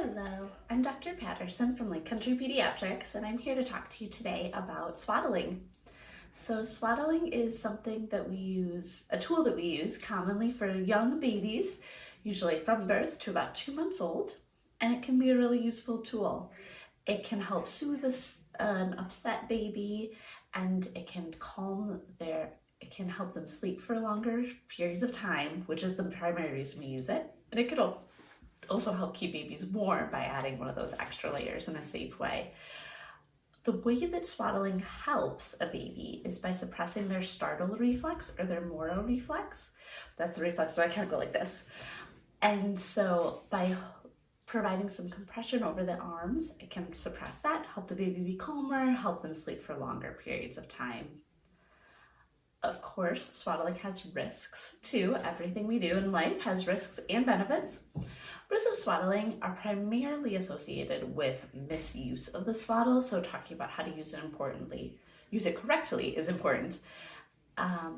Hello, I'm Dr. Patterson from Country Pediatrics, and I'm here to talk to you today about swaddling. So swaddling is something that we use, a tool that we use commonly for young babies, usually from birth to about 2 months old, and it can be a really useful tool. It can help soothe an upset baby, and it can it can help them sleep for longer periods of time, which is the primary reason we use it. And it can also help keep babies warm by adding one of those extra layers in a safe way. The way that swaddling helps a baby is by suppressing their startle reflex or their Moro reflex. That's the reflex where I can't go like this. And so by providing some compression over the arms, it can suppress that, help the baby be calmer, help them sleep for longer periods of time. Of course, swaddling has risks too. Everything we do in life has risks and benefits. Risks of swaddling are primarily associated with misuse of the swaddle, so talking about how to use it correctly is important.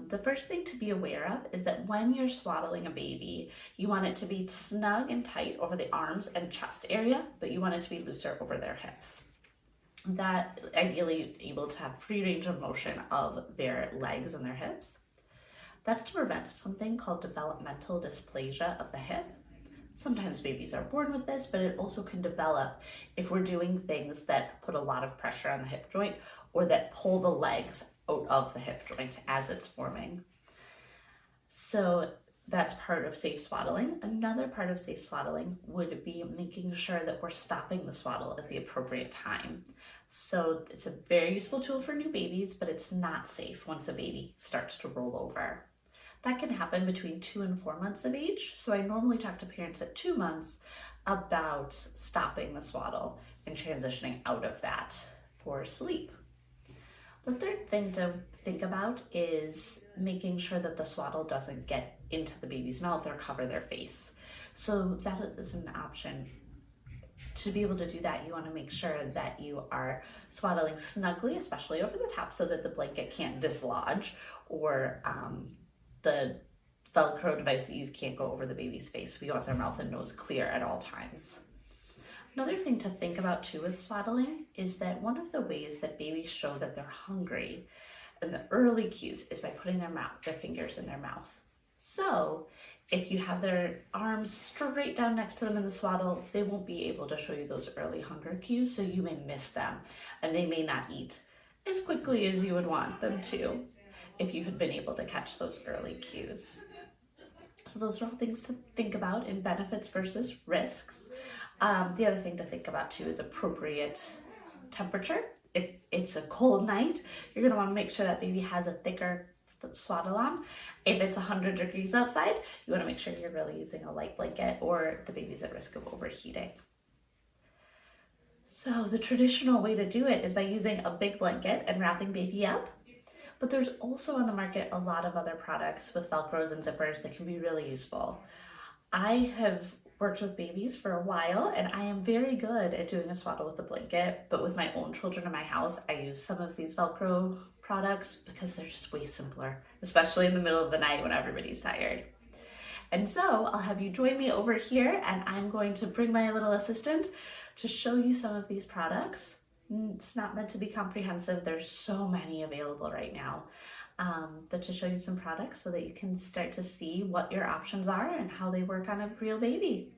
The first thing to be aware of is that when you're swaddling a baby, you want it to be snug and tight over the arms and chest area, but you want it to be looser over their hips. That ideally able to have free range of motion of their legs and their hips. That's to prevent something called developmental dysplasia of the hip. Sometimes babies are born with this, but it also can develop if we're doing things that put a lot of pressure on the hip joint or that pull the legs out of the hip joint as it's forming. So that's part of safe swaddling. Another part of safe swaddling would be making sure that we're stopping the swaddle at the appropriate time. So it's a very useful tool for new babies, but it's not safe once a baby starts to roll over. That can happen between 2 and 4 months of age. So I normally talk to parents at 2 months about stopping the swaddle and transitioning out of that for sleep. The third thing to think about is making sure that the swaddle doesn't get into the baby's mouth or cover their face. So that is an option. To be able to do that, you want to make sure that you are swaddling snugly, especially over the top, so that the blanket can't dislodge or the Velcro device that you use can't go over the baby's face. We want their mouth and nose clear at all times. Another thing to think about too with swaddling is that one of the ways that babies show that they're hungry in the early cues is by putting their fingers in their mouth. So if you have their arms straight down next to them in the swaddle, they won't be able to show you those early hunger cues, so you may miss them and they may not eat as quickly as you would want them to if you had been able to catch those early cues. So those are all things to think about in benefits versus risks. The other thing to think about too is appropriate temperature. If it's a cold night, you're going to want to make sure that baby has a thicker swaddle on. If it's 100 degrees outside, you want to make sure you're really using a light blanket or the baby's at risk of overheating. So the traditional way to do it is by using a big blanket and wrapping baby up. But there's also on the market a lot of other products with Velcros and zippers that can be really useful. I have worked with babies for a while and I am very good at doing a swaddle with a blanket, but with my own children in my house, I use some of these Velcro products because they're just way simpler, especially in the middle of the night when everybody's tired. And so I'll have you join me over here and I'm going to bring my little assistant to show you some of these products. It's not meant to be comprehensive. There's so many available right now, but to show you some products so that you can start to see what your options are and how they work on a real baby.